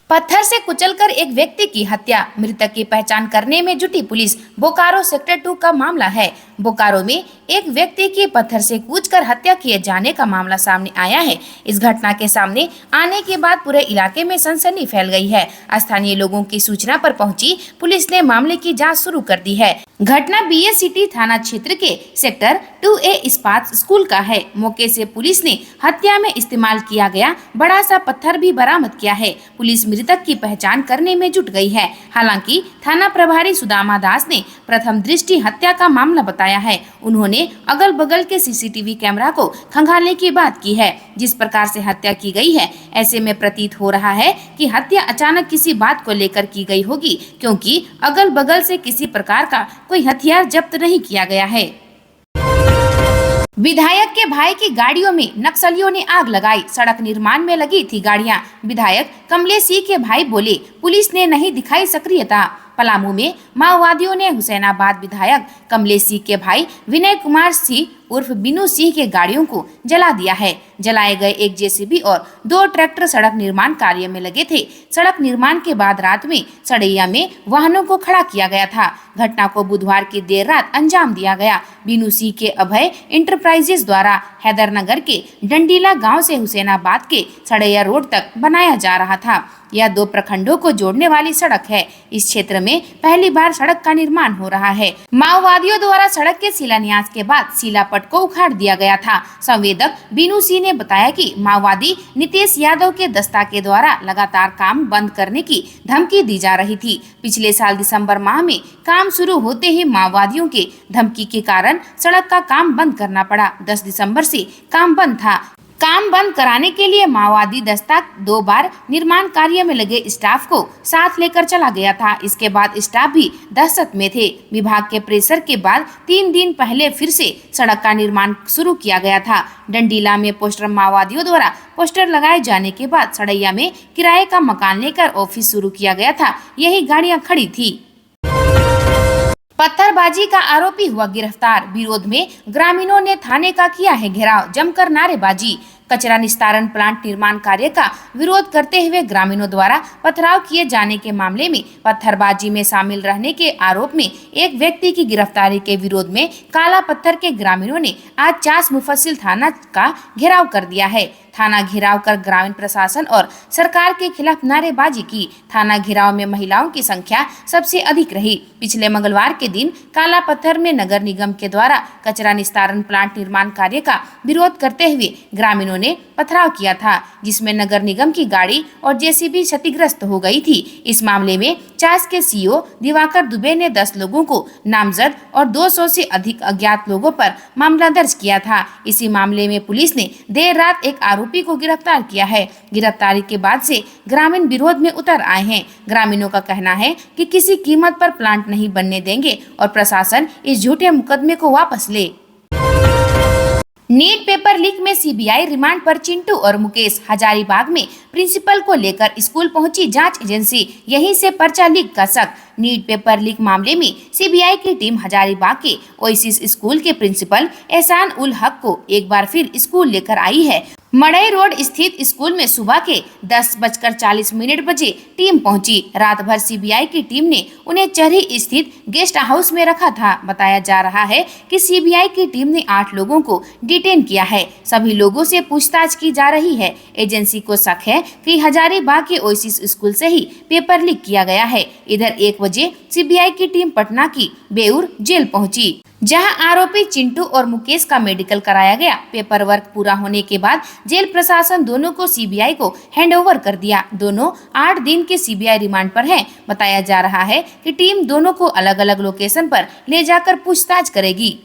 पत्थर से कुचलकर एक व्यक्ति की हत्या, मृतक की पहचान करने में जुटी पुलिस। बोकारो सेक्टर 2 का मामला है। बोकारो में एक व्यक्ति की पत्थर से कूचकर हत्या किए जाने का मामला सामने आया है। इस घटना के सामने आने के बाद पूरे इलाके में सनसनी फैल गई है। स्थानीय लोगों की सूचना पर पहुंची पुलिस ने मामले की जांच शुरू कर दी है। घटना बीएस सिटी थाना क्षेत्र के सेक्टर 2A इस्पात स्कूल का है। मौके से पुलिस ने हत्या में इस्तेमाल किया गया बड़ा सा पत्थर भी बरामद किया है। पुलिस मृतक की पहचान करने में जुट गई है। हालांकि थाना प्रभारी सुदामा दास ने प्रथम दृष्टि हत्या का मामला बताया है। उन्होंने अगल बगल के सीसीटीवी कैमरा को खंगालने की बात की है। जिस प्रकार से हत्या की गई है, ऐसे में प्रतीत हो रहा है कि हत्या अचानक किसी बात को लेकर की गई होगी, क्योंकि अगल बगल से किसी प्रकार का कोई हथियार जब्त नहीं किया गया है। विधायक के भाई की गाड़ियों में नक्सलियों ने आग लगाई। सड़क निर्माण में लगी थी गाड़ियां। विधायक कमलेश सिंह के भाई बोले, पुलिस ने नहीं दिखाई सक्रियता। पलामू में माओवादियों ने हुसैनाबाद विधायक कमलेश सिंह के भाई विनय कुमार सिंह उर्फ बिनू सिंह के गाड़ियों को जला दिया है। जलाए गए एक जेसीबी और 2 ट्रैक्टर सड़क निर्माण कार्य में लगे थे। सड़क निर्माण के बाद रात में सड़ैया में वाहनों को खड़ा किया गया था। घटना को बुधवार की देर रात अंजाम दिया गया। बिनू सिंह के अभय इंटरप्राइजेस द्वारा हैदरनगर के डंडीला गांव से हुसैनाबाद के सड़ैया रोड तक बनाया जा रहा था। यह 2 प्रखंडों को जोड़ने वाली सड़क है। इस क्षेत्र में पहली बार सड़क का निर्माण हो रहा है। माओवादियों द्वारा सड़क के शिलान्यास के बाद शिलापट को उखाड़ दिया गया था। संवेदक बिनू सिंह ने बताया कि माओवादी नीतीश यादव के दस्ता के द्वारा लगातार काम बंद करने की धमकी दी जा रही थी। पिछले साल दिसंबर माह में काम शुरू होते ही माओवादियों के धमकी के कारण सड़क का काम बंद करना पड़ा। 10 दिसंबर से काम बंद था। काम बंद कराने के लिए माओवादी दस्ता 2 बार निर्माण कार्य में लगे स्टाफ को साथ लेकर चला गया था। इसके बाद स्टाफ भी दहशत में थे। विभाग के प्रेशर के बाद 3 दिन पहले फिर से सड़क का निर्माण शुरू किया गया था। डंडीला में पोस्टर माओवादियों द्वारा पोस्टर लगाए जाने के बाद सड़ैया में किराए का मकान लेकर ऑफिस शुरू किया गया था। यही गाड़ियां खड़ी थी। पत्थरबाजी का आरोपी हुआ गिरफ्तार। विरोध में ग्रामीणों ने थाने का किया है घेराव, जमकर नारेबाजी। कचरा निस्तारण प्लांट निर्माण कार्य का विरोध करते हुए ग्रामीणों द्वारा पथराव किए जाने के मामले में पत्थरबाजी में शामिल रहने के आरोप में एक व्यक्ति की गिरफ्तारी के विरोध में काला पत्थर के ग्रामीणों ने आज चास मुफस्सिल थाना का घेराव कर दिया है। थाना घेराव कर ग्रामीण प्रशासन और सरकार के खिलाफ नारेबाजी की। थाना घेराव में महिलाओं की संख्या सबसे अधिक रही। पिछले मंगलवार के दिन काला पत्थर में नगर निगम के द्वारा कचरा निस्तारण प्लांट निर्माण कार्य का विरोध करते हुए ग्रामीणों ने पथराव किया था, जिसमें नगर निगम की गाड़ी और जेसीबी क्षतिग्रस्त हो गई थी। इस मामले में चास के सीईओ दिवाकर दुबे ने 10 लोगों को नामजद और 200 से अधिक अज्ञात लोगों पर मामला दर्ज किया था। इसी मामले में पुलिस ने देर रात एक आरोपी को गिरफ्तार किया है। गिरफ्तारी के बाद से ग्रामीण विरोध में उतर आए हैं। ग्रामीणों का कहना है कि किसी कीमत पर प्लांट नहीं बनने देंगे और प्रशासन इस झूठे मुकदमे को वापस ले। नीट पेपर लीक में सीबीआई रिमांड पर चिंटू और मुकेश। हजारीबाग में प्रिंसिपल को लेकर स्कूल पहुंची जांच एजेंसी, यहीं से पर्चा लीक का शक। नीट पेपर लीक मामले में सीबीआई की टीम हजारीबाग के ओएसिस स्कूल के प्रिंसिपल एहसान उल हक को एक बार फिर स्कूल लेकर आई है। मड़ई रोड स्थित स्कूल में सुबह के 10:40 बजे टीम पहुंची। रात भर सीबीआई की टीम ने उन्हें चरही स्थित गेस्ट हाउस में रखा था। बताया जा रहा है कि सीबीआई की टीम ने 8 लोगों को डिटेन किया है। सभी लोगों से पूछताछ की जा रही है। एजेंसी को शक है कि हजारीबाग के ओएसिस स्कूल से ही पेपर लीक किया गया है। इधर 1 बजे सीबीआई की टीम पटना की बेउर जेल पहुंची, जहां आरोपी चिंटू और मुकेश का मेडिकल कराया गया। पेपर वर्क पूरा होने के बाद जेल प्रशासन दोनों को सीबीआई को हैंडओवर कर दिया। दोनों 8 दिन के सीबीआई रिमांड पर हैं। बताया जा रहा है कि टीम दोनों को अलग अलग लोकेशन पर ले जाकर पूछताछ करेगी।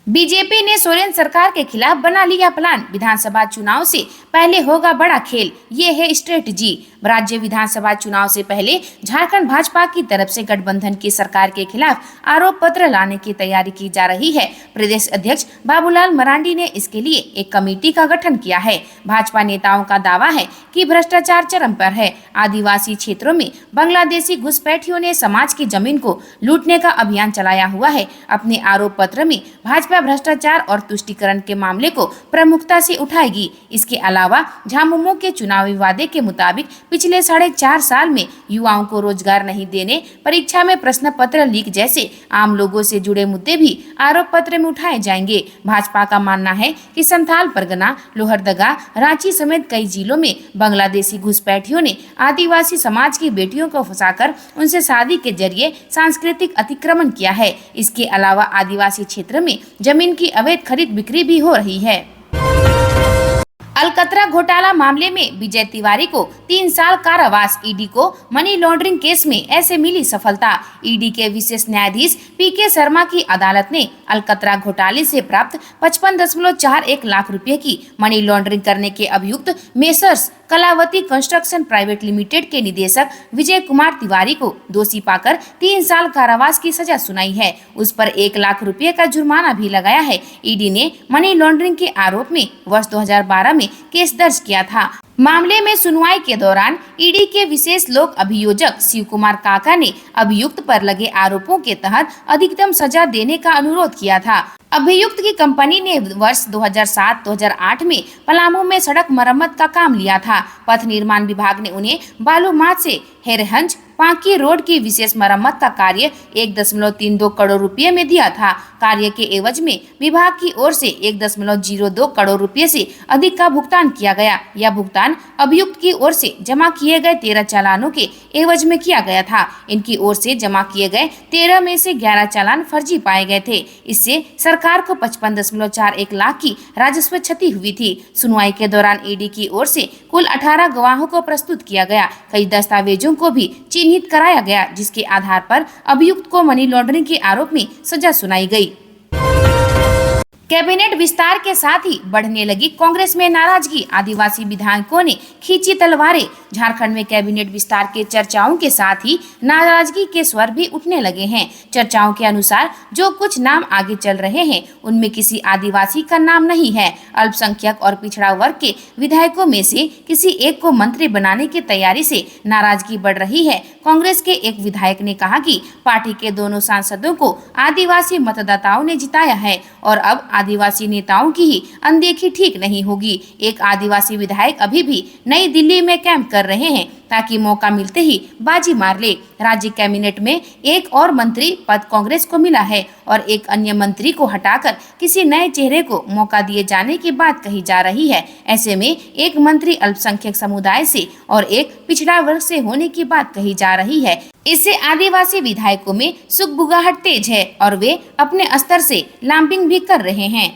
बीजेपी ने सोरेन सरकार के खिलाफ बना लिया प्लान। विधानसभा चुनाव से पहले होगा बड़ा खेल, ये है स्ट्रेटजी। राज्य विधानसभा चुनाव से पहले झारखंड भाजपा की तरफ से गठबंधन की सरकार के खिलाफ आरोप पत्र लाने की तैयारी की जा रही है। प्रदेश अध्यक्ष बाबूलाल मरांडी ने इसके लिए एक कमेटी का गठन किया है। भाजपा नेताओं का दावा है कि भ्रष्टाचार चरम पर है। आदिवासी क्षेत्रों में बांग्लादेशी घुसपैठियों ने समाज की जमीन को लूटने का अभियान चलाया हुआ है। अपने आरोप पत्र में भाजपा भाजपा भ्रष्टाचार और तुष्टीकरण के मामले को प्रमुखता से उठाएगी। इसके अलावा झामुमो के चुनावी वादे के मुताबिक पिछले 4.5 साल में युवाओं को रोजगार नहीं देने, परीक्षा में प्रश्न पत्र लीक जैसे आम लोगों से जुड़े मुद्दे भी आरोप पत्र में उठाए जाएंगे। भाजपा का मानना है कि संथाल परगना, लोहरदगा, रांची समेत कई जिलों में बांग्लादेशी घुसपैठियों ने आदिवासी समाज की बेटियों को फंसाकर उनसे शादी के जरिए सांस्कृतिक अतिक्रमण किया है। इसके अलावा आदिवासी क्षेत्र में जमीन की अवैध खरीद बिक्री भी हो रही है। अलकतरा घोटाला मामले में विजय तिवारी को 3 साल कारावास। ईडी को मनी लॉन्ड्रिंग केस में ऐसे मिली सफलता। ईडी के विशेष न्यायाधीश पीके शर्मा की अदालत ने अलकतरा घोटाले से प्राप्त 55.41 लाख रुपए की मनी लॉन्ड्रिंग करने के अभियुक्त messrs Kalawati construction private limited के निदेशक विजय कुमार तिवारी को दोषी पाकर 3 साल कारावास की सजा सुनाई है। उस पर 1 लाख रुपए का जुर्माना भी लगाया है। ईडी ने मनी लॉन्ड्रिंग के आरोप में वर्ष 2012 में केस दर्ज किया था। मामले में सुनवाई के दौरान ईडी के विशेष लोक अभियोजक शिव कुमार काका ने अभियुक्त पर लगे आरोपों के तहत अधिकतम सजा देने का अनुरोध किया था। अभियुक्त की कंपनी ने वर्ष 2007-2008 में पलामू में सड़क मरम्मत का काम लिया था। पथ निर्माण विभाग ने उन्हें बालूमाथ से हेरहंज पांकी रोड की विशेष मरम्मत का कार्य 1.32 करोड़ रुपए में दिया था। कार्य के एवज में विभाग की ओर से 1.02 करोड़ रुपए से अधिक का भुगतान किया गया। यह भुगतान अभियुक्त की ओर से जमा किए गए 13 चालानों के एवज में किया गया था। इनकी ओर से जमा किए गए 13 में से 11 चालान फर्जी पाए गए थे। इससे सरकार को 55.41 लाख की राजस्व क्षति हुई थी। सुनवाई के दौरान ईडी की ओर से कुल 18 गवाहों को प्रस्तुत किया गया। कई दस्तावेजों को भी चिन्हित कराया गया, जिसके आधार पर अभियुक्त को मनी लॉन्ड्रिंग के आरोप में सजा सुनाई गई। कैबिनेट विस्तार के साथ ही बढ़ने लगी कांग्रेस में नाराजगी। आदिवासी विधायकों ने खींची तलवारें। झारखंड में कैबिनेट विस्तार के चर्चाओं के साथ ही नाराजगी के स्वर भी उठने लगे हैं। चर्चाओं के अनुसार जो कुछ नाम आगे चल रहे हैं उनमें किसी आदिवासी का नाम नहीं है। अल्पसंख्यक और पिछड़ा वर्ग के विधायकों में से किसी एक को मंत्री बनाने की तैयारी से नाराजगी बढ़ रही है। कांग्रेस के एक विधायक ने कहा कि पार्टी के दोनों सांसदों को आदिवासी मतदाताओं ने जिताया है और अब आदिवासी नेताओं की ही अनदेखी ठीक नहीं होगी। एक आदिवासी विधायक अभी भी नई दिल्ली में कैंप कर रहे हैं ताकि मौका मिलते ही बाजी मार ले। राज्य कैबिनेट में एक और मंत्री पद कांग्रेस को मिला है और एक अन्य मंत्री को हटाकर किसी नए चेहरे को मौका दिए जाने की बात कही जा रही है। ऐसे में एक मंत्री अल्पसंख्यक समुदाय से और एक पिछड़ा वर्ग से होने की बात कही जा रही है। इससे आदिवासी विधायकों में सुगबुगाहट तेज है और वे अपने स्तर से लैंपिंग भी कर रहे हैं।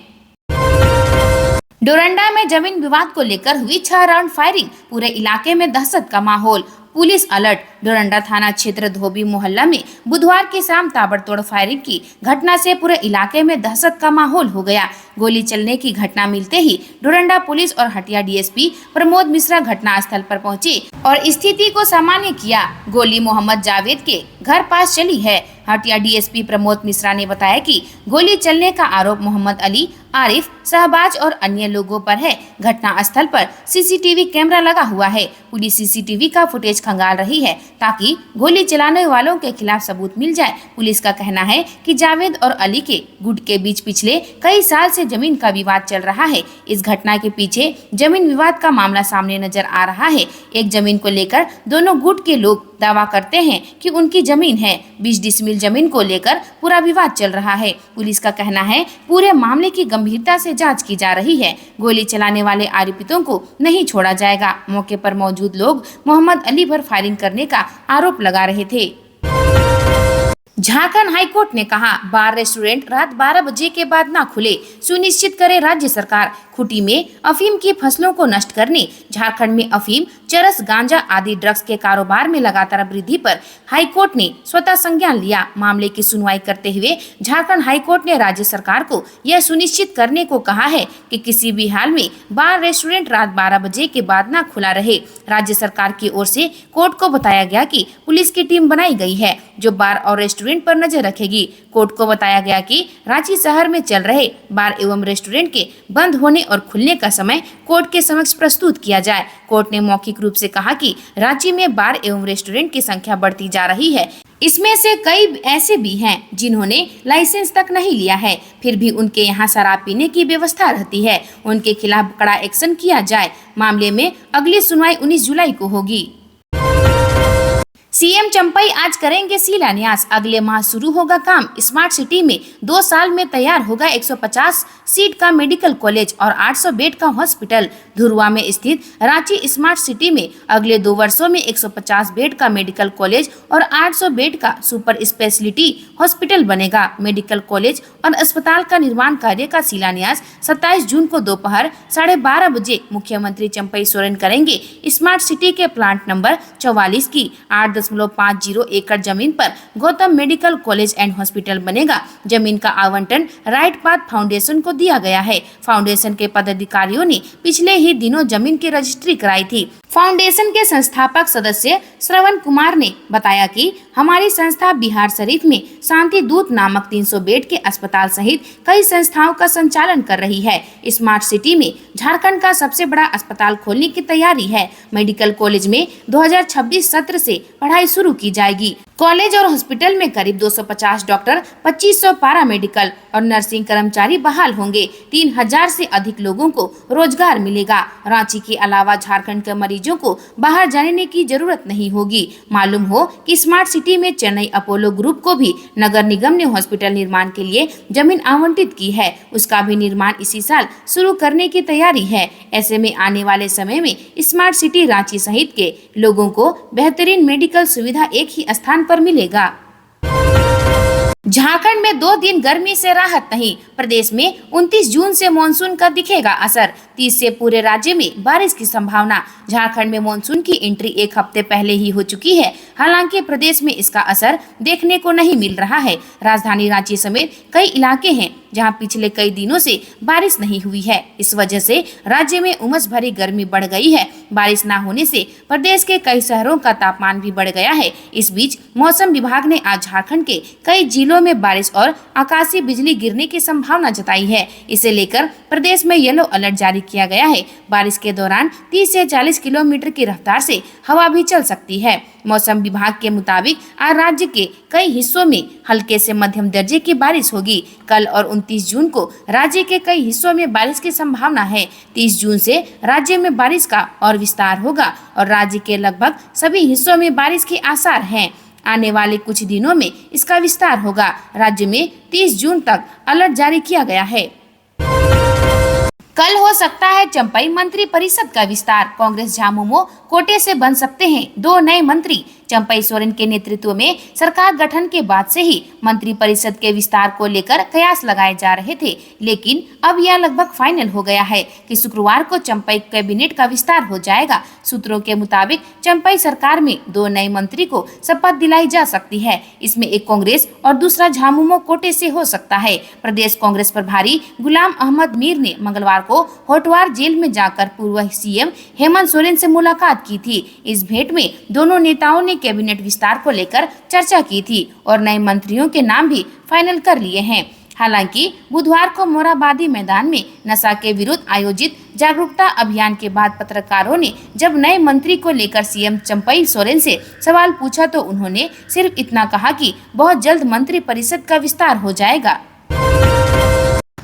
डोरंडा में जमीन विवाद को लेकर हुई 6 राउंड फायरिंग। पूरे इलाके में दहशत का माहौल। Police alert. डोरंडा थाना क्षेत्र धोबी मोहल्ला में बुधवार की शाम ताबड़तोड़ फायरिंग की घटना से पूरे इलाके में दहशत का माहौल हो गया। गोली चलने की घटना मिलते ही डोरंडा पुलिस और हटिया डीएसपी प्रमोद मिश्रा घटना स्थल पर पहुंचे और स्थिति को सामान्य किया। गोली मोहम्मद जावेद के घर पास चली है। हटिया डीएसपी प्रमोद मिश्रा ने बताया कि गोली चलने का आरोप मोहम्मद अली, आरिफ, शहबाज और अन्य लोगों पर है। घटना स्थल पर सीसीटीवी कैमरा लगा हुआ है। पुलिस सीसीटीवी का फुटेज खंगाल रही है ताकि गोली चलाने वालों के खिलाफ सबूत मिल जाए। पुलिस का कहना है कि जावेद और अली के गुट के बीच पिछले कई साल से जमीन का विवाद चल रहा है। इस घटना के पीछे जमीन विवाद का मामला सामने नजर आ रहा है। एक जमीन को लेकर दोनों गुट के लोग दावा करते हैं कि उनकी जमीन है। 20 डिसमिल जमीन को लेकर पूरा विवाद चल रहा है। पुलिस का कहना है पूरे मामले की गंभीरता से जांच की जा रही है। गोली चलाने वाले आरोपितों को नहीं छोड़ा जाएगा। मौके पर मौजूद लोग मोहम्मद अली पर फायरिंग करने का आरोप लगा रहे थे। झारखंड हाईकोर्ट ने कहा बार रेस्टोरेंट रात 12 बजे के बाद ना खुले, सुनिश्चित करे राज्य सरकार। खूंटी में अफीम की फसलों को नष्ट करने, झारखंड में अफीम, चरस, गांजा आदि ड्रग्स के कारोबार में लगातार वृद्धि पर हाईकोर्ट ने स्वतः संज्ञान लिया। मामले की सुनवाई करते हुए झारखंड हाईकोर्ट ने राज्य सरकार को यह सुनिश्चित करने को कहा है कि किसी भी हाल में बार रेस्टोरेंट रात 12 बजे के बाद ना खुला रहे। राज्य सरकार की ओर से कोर्ट को बताया गया कि पुलिस की टीम बनाई गई है जो बार और रेस्टोरेंट पर नजर रखेगी। कोर्ट को बताया गया कि रांची शहर में चल रहे बार एवं रेस्टोरेंट के बंद होने और खुलने का समय कोर्ट के समक्ष प्रस्तुत किया जाए। कोर्ट ने मौखिक रूप से कहा कि रांची में बार एवं रेस्टोरेंट की संख्या बढ़ती जा रही है, इसमें से कई ऐसे भी हैं जिन्होंने लाइसेंस तक नहीं लिया है, फिर भी उनके यहाँ शराब पीने की व्यवस्था रहती है। उनके खिलाफ कड़ा एक्शन किया जाए। मामले में अगली सुनवाई 19 जुलाई को होगी। सीएम चंपई आज करेंगे शिलान्यास। अगले माह शुरू होगा काम। स्मार्ट सिटी में 2 साल में तैयार होगा 150 सीट का मेडिकल कॉलेज और 800 बेड का हॉस्पिटल। धुरवा में स्थित रांची स्मार्ट सिटी में अगले 2 वर्षों में 150 बेड का मेडिकल कॉलेज और 800 बेड का सुपर स्पेशलिटी हॉस्पिटल बनेगा। मेडिकल कॉलेज और अस्पताल का निर्माण कार्य का शिलान्यास 27 जून को दोपहर 12:30 बजे मुख्यमंत्री चंपई सोरेन करेंगे। स्मार्ट सिटी के प्लांट नंबर 44 की 8.50 एकड़ जमीन पर Gautam medical college and hospital बनेगा। जमीन का आवंटन राइट पाथ फाउंडेशन को दिया गया है। फाउंडेशन के पदाधिकारियों ने पिछले ही दिनों जमीन की रजिस्ट्री कराई थी। फाउंडेशन के संस्थापक सदस्य श्रवण कुमार ने बताया कि हमारी संस्था बिहार शरीफ में शांति दूत नामक 300 बेड के अस्पताल सहित कई संस्थाओं का संचालन कर रही है। स्मार्ट सिटी में झारखंड का सबसे बड़ा अस्पताल खोलने की तैयारी है। मेडिकल कॉलेज में 2026 सत्र से पढ़ाई शुरू की जाएगी। कॉलेज और हॉस्पिटल में करीब 250 डॉक्टर, 2500 पैरामेडिकल और नर्सिंग कर्मचारी बहाल होंगे। 3000 से अधिक लोगों को रोजगार मिलेगा। रांची के अलावा झारखंड के मरीजों को बाहर जाने की जरूरत नहीं होगी। मालूम हो कि स्मार्ट सिटी में चेन्नई अपोलो ग्रुप को भी नगर निगम ने हॉस्पिटल निर्माण के लिए जमीन आवंटित की है। उसका भी निर्माण इसी साल शुरू करने की तैयारी है। ऐसे में आने वाले समय में स्मार्ट सिटी रांची सहित के लोगों को बेहतरीन मेडिकल सुविधा एक ही स्थान पर मिलेगा। झारखंड में 2 दिन गर्मी से राहत नहीं। प्रदेश में 29 जून से मानसून का दिखेगा असर। 30 से पूरे राज्य में बारिश की संभावना। झारखंड में मानसून की एंट्री 1 हफ्ते पहले ही हो चुकी है। हालांकि प्रदेश में इसका असर देखने को नहीं मिल रहा है। राजधानी रांची समेत कई इलाके हैं जहां पिछले कई दिनों से बारिश नहीं हुई है। इस वजह से राज्य में उमस भरी गर्मी बढ़ गई है। बारिश न होने से प्रदेश के कई शहरों का तापमान भी बढ़ गया है। इस बीच मौसम विभाग ने आज झारखंड के कई जिलों में बारिश और आकाशीय बिजली गिरने की संभावना जताई है। इसे लेकर प्रदेश में येलो अलर्ट जारी किया गया है। बारिश के दौरान 30 से 40 किलोमीटर की रफ्तार से हवा भी चल सकती है। मौसम विभाग के मुताबिक आज राज्य के कई हिस्सों में हल्के से मध्यम दर्जे की बारिश होगी। कल और 29 जून को राज्य के कई हिस्सों में बारिश की संभावना है। 30 जून से राज्य में बारिश का और विस्तार होगा और राज्य के लगभग सभी हिस्सों में बारिश के आसार हैं। आने वाले कुछ दिनों में इसका विस्तार होगा। राज्य में 30 जून तक अलर्ट जारी किया गया है। कल हो सकता है चंपई मंत्री परिषद का विस्तार। कांग्रेस झामुमो कोटे से बन सकते हैं 2 नए मंत्री। चंपई सोरेन के नेतृत्व में सरकार गठन के बाद से ही मंत्री परिषद के विस्तार को लेकर कयास लगाए जा रहे थे, लेकिन अब यह लगभग फाइनल हो गया है कि शुक्रवार को चंपई कैबिनेट का विस्तार हो जाएगा। सूत्रों के मुताबिक चंपई सरकार में 2 नए मंत्री को शपथ दिलाई जा सकती है। इसमें एक कांग्रेस और दूसरा झामुमो कोटे से हो सकता है। प्रदेश कांग्रेस प्रभारी गुलाम अहमद मीर ने मंगलवार को होटवार जेल में जाकर पूर्व सीएम हेमंत सोरेन से मुलाकात की थी। इस भेंट में दोनों नेताओं ने कैबिनेट विस्तार को लेकर चर्चा की थी और नए मंत्रियों के नाम भी फाइनल कर लिए हैं। हालांकि बुधवार को मोराबादी मैदान में नशा के विरुद्ध आयोजित जागरूकता अभियान के बाद पत्रकारों ने जब नए मंत्री को लेकर सीएम चंपई सोरेन से सवाल पूछा तो उन्होंने सिर्फ इतना कहा कि बहुत जल्द मंत्री परिषद का विस्तार हो जाएगा।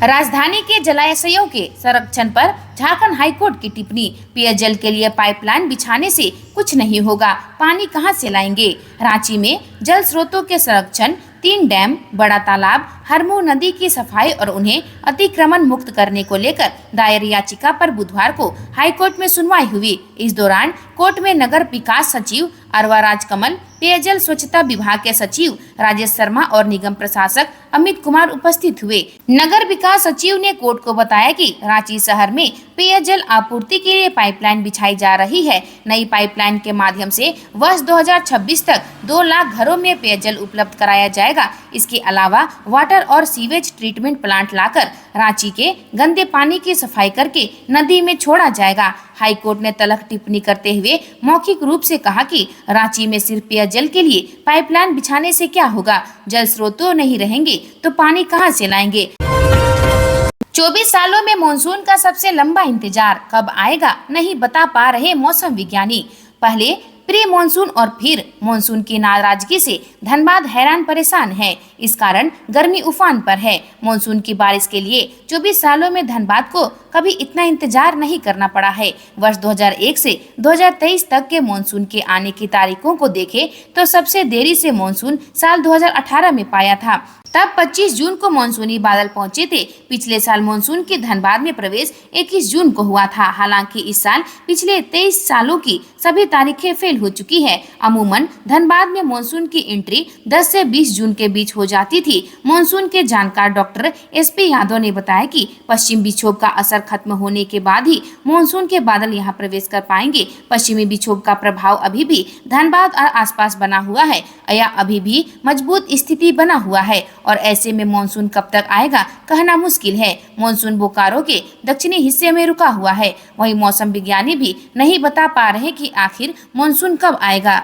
राजधानी के जलाशयों के संरक्षण पर झारखंड हाईकोर्ट की टिप्पणी। पेयजल के लिए पाइपलाइन बिछाने से कुछ नहीं होगा, पानी कहां से लाएंगे। रांची में जल स्रोतों के संरक्षण, 3 डैम, बड़ा तालाब, हरमू नदी की सफाई और उन्हें अतिक्रमण मुक्त करने को लेकर दायर याचिका पर बुधवार को हाईकोर्ट में सुनवाई हुई। इस दौरान कोर्ट में नगर विकास सचिव अरवा राजकमल, पेयजल स्वच्छता विभाग के सचिव राजेश शर्मा और निगम प्रशासक अमित कुमार उपस्थित हुए। नगर विकास सचिव ने कोर्ट को बताया कि रांची शहर में पेयजल आपूर्ति के लिए पाइपलाइन बिछाई जा रही है। नई पाइपलाइन के माध्यम से वर्ष 2026 तक 2 लाख घरों में पेयजल उपलब्ध कराया जाएगा। इसके अलावा वाटर और सीवेज ट्रीटमेंट प्लांट लाकर रांची के गंदे पानी की सफाई करके नदी में छोड़ा जाएगा। हाईकोर्ट ने तलख टिप्पणी करते हुए मौखिक रूप से कहा कि रांची में सिर्फ पेयजल के लिए पाइपलाइन बिछाने से क्या होगा, जल स्रोत नहीं रहेंगे तो पानी कहां से लाएंगे। 24 सालों में मानसून का सबसे लंबा इंतजार कब आएगा नहीं बता पा रहे मौसम विज्ञानी। पहले प्री मानसून और फिर मानसून की नाराजगी से धनबाद हैरान परेशान है। इस कारण गर्मी उफान पर है। मानसून की बारिश के लिए 24 सालों में धनबाद को कभी इतना इंतजार नहीं करना पड़ा है। वर्ष 2001 से 2023 तक के मानसून के आने की तारीखों को देखें तो सबसे देरी से मानसून साल 2018 में पाया था। तब 25 जून को मानसूनी बादल पहुंचे थे। पिछले साल मानसून के धनबाद में प्रवेश 21 जून को हुआ था। हालांकि इस साल पिछले 23 सालों की सभी तारीखें फेल हो चुकी है। अमूमन धनबाद में मानसून की एंट्री 10 से 20 जून के बीच हो जाती थी। मानसून के जानकार डॉक्टर SP यादव ने बताया कि पश्चिम विक्षोभ का असर खत्म होने के बाद ही मानसून के बादल यहां प्रवेश कर पाएंगे। पश्चिमी विक्षोभ का प्रभाव अभी भी धनबाद और आसपास बना हुआ है या अभी भी मजबूत स्थिति बना हुआ है और ऐसे में मानसून कब तक आएगा कहना मुश्किल है। मानसून बोकारो के दक्षिणी हिस्से में रुका हुआ है। वहीं मौसम विज्ञानी भी नहीं बता पा रहे कि आखिर मानसून कब आएगा।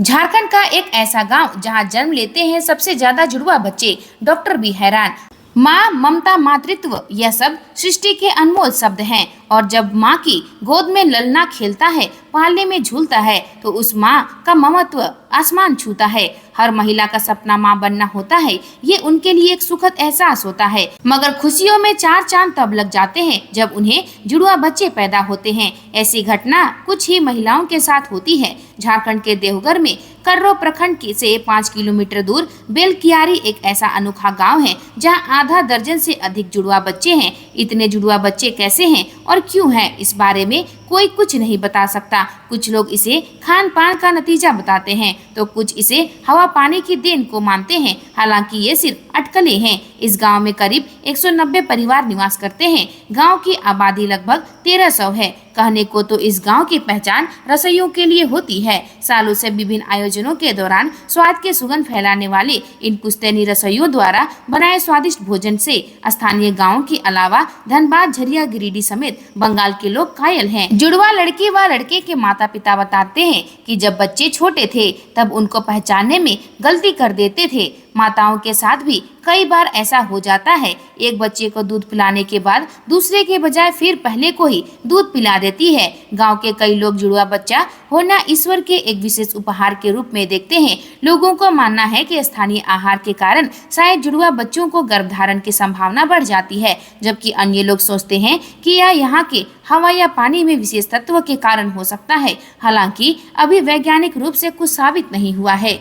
झारखंड का एक ऐसा गांव जहां जन्म लेते हैं सबसे ज्यादा जुड़वा बच्चे, डॉक्टर भी हैरान। माँ, ममता, मातृत्व, यह सब सृष्टि के अनमोल शब्द हैं और जब माँ की गोद में ललना खेलता है, पालने में झूलता है तो उस माँ का ममत्व आसमान छूता है। हर महिला का सपना माँ बनना होता है। ये उनके लिए एक सुखद एहसास होता है, मगर खुशियों में 4 चांद तब लग जाते हैं जब उन्हें जुड़वा बच्चे पैदा होते हैं। ऐसी घटना कुछ ही महिलाओं के साथ होती है। झारखंड के देवघर में कर्रो प्रखंड से 5 किलोमीटर दूर बेलकियारी एक ऐसा अनोखा गांव है जहां आधा दर्जन से अधिक जुड़वा बच्चे हैं। इतने जुड़वा बच्चे कैसे हैं और क्यों हैं, इस बारे में कोई कुछ नहीं बता सकता। कुछ लोग इसे खान पान का नतीजा बताते हैं तो कुछ इसे हवा पानी की देन को मानते हैं। हालांकि ये सिर्फ अटकलें हैं। इस गांव में करीब 190 परिवार निवास करते हैं। गांव की आबादी लगभग 1300 है। कहने को तो इस गांव की पहचान रसोइयों के लिए होती है। सालों से विभिन्न आयोजनों के दौरान स्वाद के सुगंध फैलाने वाले इन पुश्तैनी रसोइयों द्वारा बनाए स्वादिष्ट भोजन से स्थानीय गाँव के अलावा धनबाद, झरिया, गिरिडीह समेत बंगाल के लोग कायल हैं। जुड़वा लड़की व लड़के के माता पिता बताते हैं कि जब बच्चे छोटे थे तब उनको पहचानने में गलती कर देते थे। माताओं के साथ भी कई बार ऐसा हो जाता है। एक बच्चे को दूध पिलाने के बाद दूसरे के बजाय फिर पहले को ही दूध पिला देती है। गांव के कई लोग जुड़वा बच्चा होना ईश्वर के एक विशेष उपहार के रूप में देखते हैं। लोगों को मानना है कि स्थानीय आहार के कारण शायद जुड़वा बच्चों को गर्भधारण की संभावना बढ़ जाती है, जबकि अन्य लोग सोचते हैं कि यह यहाँ के हवा या पानी में विशेष तत्व के कारण हो सकता है। हालांकि अभी वैज्ञानिक रूप से कुछ साबित नहीं हुआ है।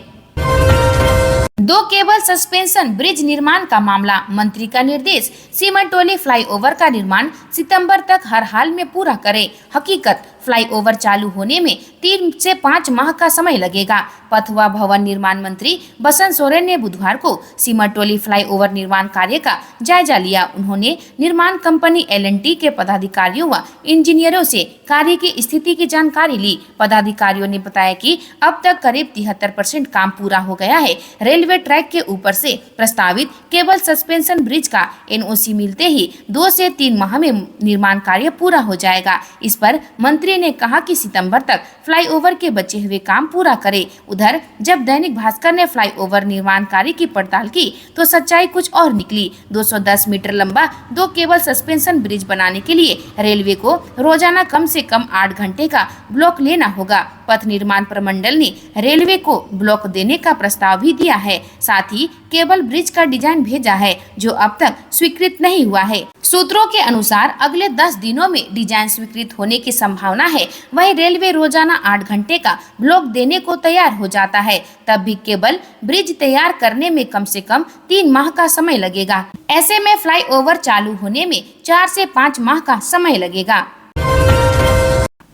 2 केबल सस्पेंशन ब्रिज निर्माण का मामला, मंत्री का निर्देश। सीमाटोली फ्लाईओवर का निर्माण सितंबर तक हर हाल में पूरा करें। हकीकत, फ्लाईओवर चालू होने में 3 से 5 माह का समय लगेगा। पथ व भवन निर्माण मंत्री बसंत सोरेन ने बुधवार को सीमाटोली फ्लाईओवर निर्माण कार्य का जायजा लिया। उन्होंने निर्माण कंपनी L&T के पदाधिकारियों व इंजीनियरों से कार्य की स्थिति की जानकारी ली। पदाधिकारियों ने बताया कि अब तक करीब 73% काम पूरा हो गया है। रेलवे ट्रैक के ऊपर से प्रस्तावित केबल सस्पेंशन ब्रिज का NOC मिलते ही 2 से 3 माह में निर्माण कार्य पूरा हो जाएगा। इस पर मंत्री ने कहा कि सितंबर तक फ्लाईओवर के बचे हुए काम पूरा करे। उधर जब दैनिक भास्कर ने फ्लाईओवर निर्माण कार्य की पड़ताल की तो सच्चाई कुछ और निकली। 210 मीटर लंबा 2 केबल सस्पेंशन ब्रिज बनाने के लिए रेलवे को रोजाना कम से कम 8 घंटे का ब्लॉक लेना होगा। पथ निर्माण प्रमंडल ने रेलवे को ब्लॉक देने का प्रस्ताव भी दिया है। साथ ही केबल ब्रिज का डिजाइन भेजा है जो अब तक स्वीकृत नहीं हुआ है। सूत्रों के अनुसार अगले 10 दिनों में डिजाइन स्वीकृत होने की संभावना है। वहीं रेलवे रोजाना 8 घंटे का ब्लॉक देने को तैयार हो जाता है, तब भी केबल ब्रिज तैयार करने में कम से कम 3 माह का समय लगेगा। ऐसे में फ्लाईओवर चालू होने में 4 से 5 माह का समय लगेगा।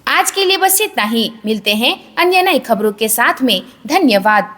आज के लिए बस इतना ही। मिलते हैं अन्य नई खबरों के साथ में। धन्यवाद।